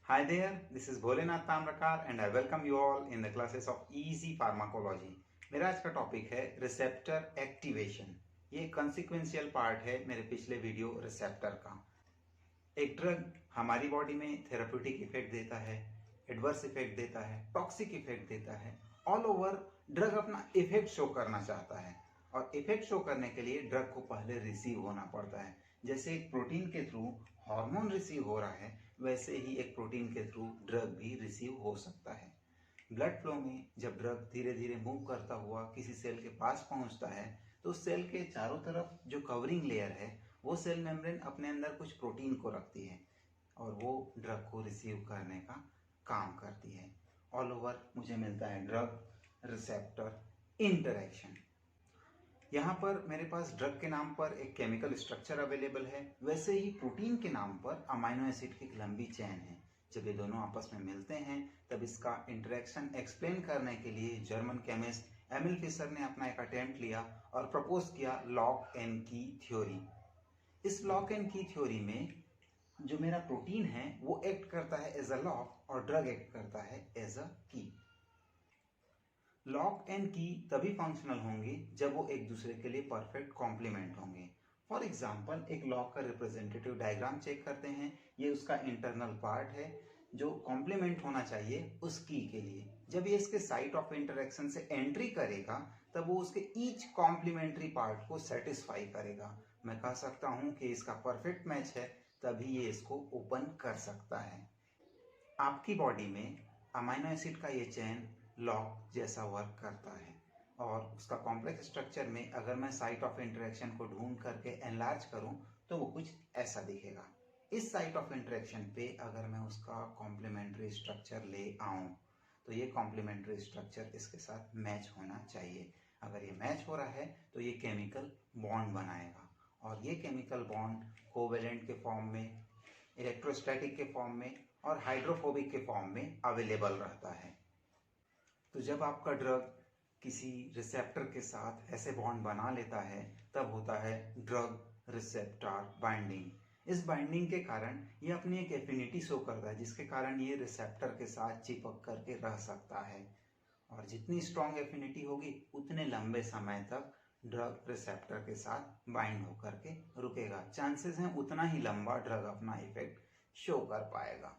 Hi there, this is Bholenath Tamrakar and I welcome you all in the classes of Easy Pharmacology. मेरा आज का topic है receptor activation. ये कंसिक्वेंशियल part है मेरे पिछले वीडियो रिसेप्टर का। एक ड्रग हमारी बॉडी में थेराप्यूटिक इफेक्ट देता है, एडवर्स इफेक्ट देता है, टॉक्सिक इफेक्ट देता है। ऑल ओवर ड्रग अपना इफेक्ट शो करना चाहता है और इफेक्ट शो करने के लिए ड्रग को पहले रिसीव होना पड़ता है। जैसे एक प्रोटीन के थ्रू हार्मोन रिसीव हो रहा है, वैसे ही एक प्रोटीन के थ्रू ड्रग भी रिसीव हो सकता है। ब्लड फ्लो में जब ड्रग धीरे धीरे मूव करता हुआ किसी सेल के पास पहुंचता है तो सेल के चारों तरफ जो कवरिंग लेयर है वो सेल मेम्ब्रेन अपने अंदर कुछ प्रोटीन को रखती है और वो ड्रग को रिसीव करने का काम करती है। ऑल ओवर मुझे मिलता है ड्रग रिसेप्टर इंटरेक्शन। यहाँ पर मेरे पास ड्रग के नाम पर एक केमिकल स्ट्रक्चर अवेलेबल है, वैसे ही प्रोटीन के नाम पर अमाइनो एसिड की एक लंबी चेन है। जब ये दोनों आपस में मिलते हैं तब इसका इंटरेक्शन एक्सप्लेन करने के लिए जर्मन केमिस्ट एमिल फिशर ने अपना एक अटेम्प्ट लिया और प्रपोज किया लॉक एंड की थ्योरी। इस लॉक एंड की थ्योरी में जो मेरा प्रोटीन है वो एक्ट करता है एज अ लॉक और ड्रग एक्ट करता है एज अ की। लॉक एंड की तभी फंक्शनल होंगे जब वो एक दूसरे के लिए परफेक्ट कॉम्प्लीमेंट होंगे। फॉर एग्जाम्पल एक लॉक का रिप्रेजेंटेटिव डायग्राम चेक करते हैं। ये उसका इंटरनल पार्ट है जो कॉम्प्लीमेंट होना चाहिए उस की के लिए। जब ये इसके साइट ऑफ इंटरेक्शन से एंट्री करेगा तब वो उसके ईच कॉम्प्लीमेंट्री पार्ट को सेटिस्फाई करेगा। मैं कह सकता हूं कि इसका परफेक्ट मैच है, तभी ये इसको ओपन कर सकता है। आपकी बॉडी में अमाइनो एसिड का ये चेन लॉक जैसा वर्क करता है और उसका कॉम्प्लेक्स स्ट्रक्चर में अगर मैं साइट ऑफ इंटरेक्शन को ढूंढ करके एनलार्ज करूं तो वो कुछ ऐसा दिखेगा। इस साइट ऑफ इंटरेक्शन पे अगर मैं उसका कॉम्प्लीमेंट्री स्ट्रक्चर ले आऊं तो ये कॉम्प्लीमेंट्री स्ट्रक्चर इसके साथ मैच होना चाहिए। अगर ये मैच हो रहा है तो ये केमिकल बॉन्ड बनाएगा और ये केमिकल बॉन्ड कोवेलेंट के फॉर्म में, इलेक्ट्रोस्टैटिक के फॉर्म में और हाइड्रोफोबिक के फॉर्म में अवेलेबल रहता है। तो जब आपका ड्रग किसी रिसेप्टर के साथ ऐसे बॉन्ड बना लेता है तब होता है ड्रग रिसेप्टर बाइंडिंग। इस बाइंडिंग के कारण ये अपनी एक एफिनिटी शो करता है जिसके कारण ये रिसेप्टर के साथ चिपक करके रह सकता है और जितनी स्ट्रॉन्ग एफिनिटी होगी उतने लंबे समय तक ड्रग रिसेप्टर के साथ बाइंड होकर के रुकेगा। चांसेस हैं उतना ही लंबा ड्रग अपना इफेक्ट शो कर पाएगा।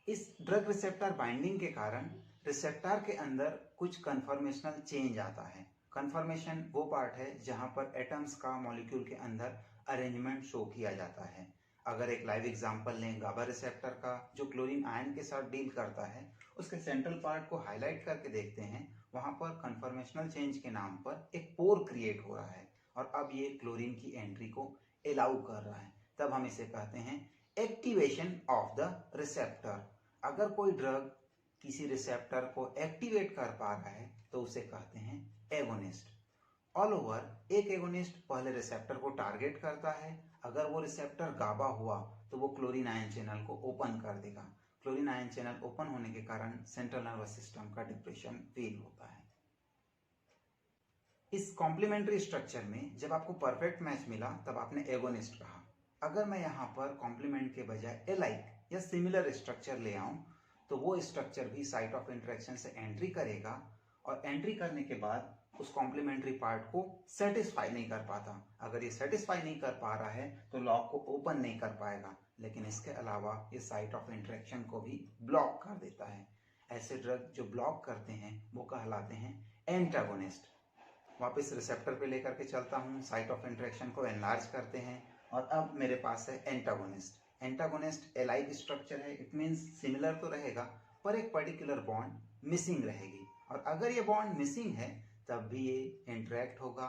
इस ड्रग रिसेप्टर बाइंडिंग के कारण रिसेप्टर के अंदर कुछ कन्फर्मेशनल चेंज आता है। कन्फर्मेशन वो पार्ट है जहां पर एटम्स का मॉलिक्यूल के अंदर अरेंजमेंट शो किया जाता है। अगर एक लाइव एग्जांपल लें गाबा रिसेप्टर का जो क्लोरीन आयन के साथ डील करता है, उसके सेंट्रल पार्ट को हाईलाइट करके देखते हैं, वहां पर कन्फर्मेशनल चेंज के नाम पर एक पोर क्रिएट हो रहा है और अब ये क्लोरीन की एंट्री को अलाउ कर रहा है। तब हम इसे कहते हैं एक्टिवेशन ऑफ द रिसेप्टर। अगर कोई ड्रग किसी रिसेप्टर को एक्टिवेट कर पा रहा है तो उसे कहते हैं एगोनिस्ट। ऑल ओवर एक एगोनिस्ट पहले रिसेप्टर को टारगेट करता है। अगर वो रिसेप्टर गाबा हुआ तो वो क्लोरीन आयन चैनल को ओपन कर देगा। क्लोरीन आयन चैनल ओपन होने के कारण सेंट्रल नर्वस सिस्टम का डिप्रेशन फील होता है। इस कॉम्प्लीमेंट्री स्ट्रक्चर में जब आपको परफेक्ट मैच मिला तब आपने एगोनिस्ट कहा। अगर मैं यहाँ पर कॉम्प्लीमेंट के बजाय एलाइक या सिमिलर स्ट्रक्चर ले आऊं तो वो स्ट्रक्चर भी साइट ऑफ इंटरेक्शन से एंट्री करेगा और एंट्री करने के बाद उस कॉम्प्लीमेंट्री पार्ट को सेटिस्फाई नहीं कर पाता। अगर ये सेटिस्फाई नहीं कर पा रहा है तो लॉक को ओपन नहीं कर पाएगा, लेकिन इसके अलावा ये साइट ऑफ इंटरेक्शन को भी ब्लॉक कर देता है। ऐसे ड्रग जो ब्लॉक करते हैं वो कहलाते हैं एंटागोनिस्ट। वापस रिसेप्टर पे लेकर के चलता हूँ, साइट ऑफ इंटरेक्शन को एनलार्ज करते हैं और अब मेरे पास है एंटागोनिस्ट। एंटागोनिस्ट एलाइक स्ट्रक्चर है, इट मीन्स सिमिलर तो रहेगा पर एक पर्टिकुलर बॉन्ड मिसिंग रहेगी और अगर ये बॉन्ड मिसिंग है तब भी ये इंटरेक्ट होगा,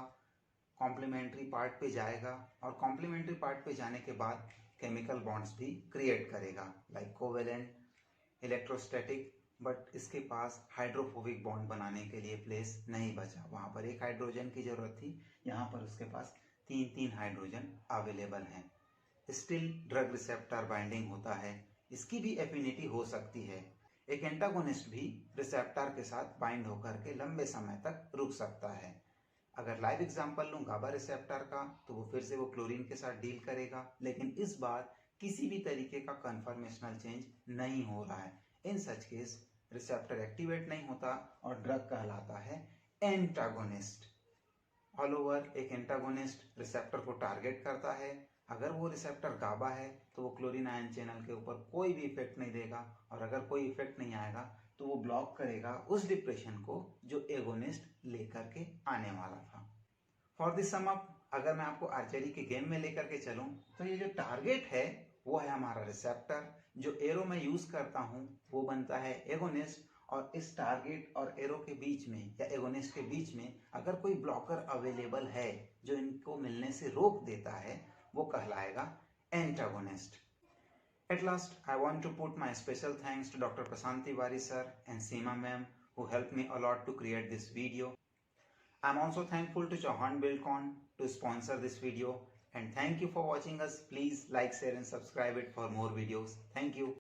कॉम्प्लीमेंट्री पार्ट पे जाएगा और कॉम्प्लीमेंट्री पार्ट पे जाने के बाद केमिकल बॉन्ड्स भी क्रिएट करेगा लाइक कोवेलेंट, इलेक्ट्रोस्टैटिक। बट इसके पास हाइड्रोफोबिक बॉन्ड बनाने के लिए प्लेस नहीं बचा। वहां पर एक हाइड्रोजन की जरूरत थी, यहाँ पर उसके पास तीन तीन हाइड्रोजन अवेलेबल हैं। स्टिल ड्रग रिसेप्टर बाइंडिंग होता है, इसकी भी एफिनिटी हो सकती है। एक एंटागोनिस्ट भी रिसेप्टर के साथ बाइंड होकर के लंबे समय तक रुक सकता है। अगर लाइव एग्जांपल लूं गाबा रिसेप्टर का तो वो फिर से वो क्लोरीन के साथ डील करेगा, लेकिन इस बार किसी भी तरीके का कन्फर्मेशनल चेंज नहीं हो रहा है, इन सच केस रिसेप्टर एक्टिवेट नहीं होता और ड्रग कहलाता है एंटागोनिस्ट। ऑल ओवर एक एंटागोनिस्ट रिसेप्टर को टारगेट करता है। अगर वो रिसेप्टर गाबा है तो वो क्लोरीन आयन चैनल के ऊपर कोई भी इफेक्ट नहीं देगा, और अगर कोई इफेक्ट नहीं आएगा तो वो ब्लॉक करेगा उस डिप्रेशन को जो एगोनिस्ट लेकर के आने वाला था। फॉर दिस सम अप, अगर मैं आपको आर्चरी के गेम में लेकर के चलूं तो ये जो टारगेट है वो है हमारा रिसेप्टर, जो एरो में यूज करता हूं वो बनता है एगोनिस्ट, और इस टारगेट और एरो के बीच में या एगोनिस्ट के बीच में अगर कोई ब्लॉकर अवेलेबल है जो इनको मिलने से रोक देता है वो कहलाएगा antagonist. At last, I want to put my special thanks to Dr. Prashant Tiwari sir and Seema ma'am who helped me a lot to create this video. I'm also thankful to Chauhan Buildcon to sponsor this video, and thank you for watching us. Please like, share and subscribe it for more videos. Thank you.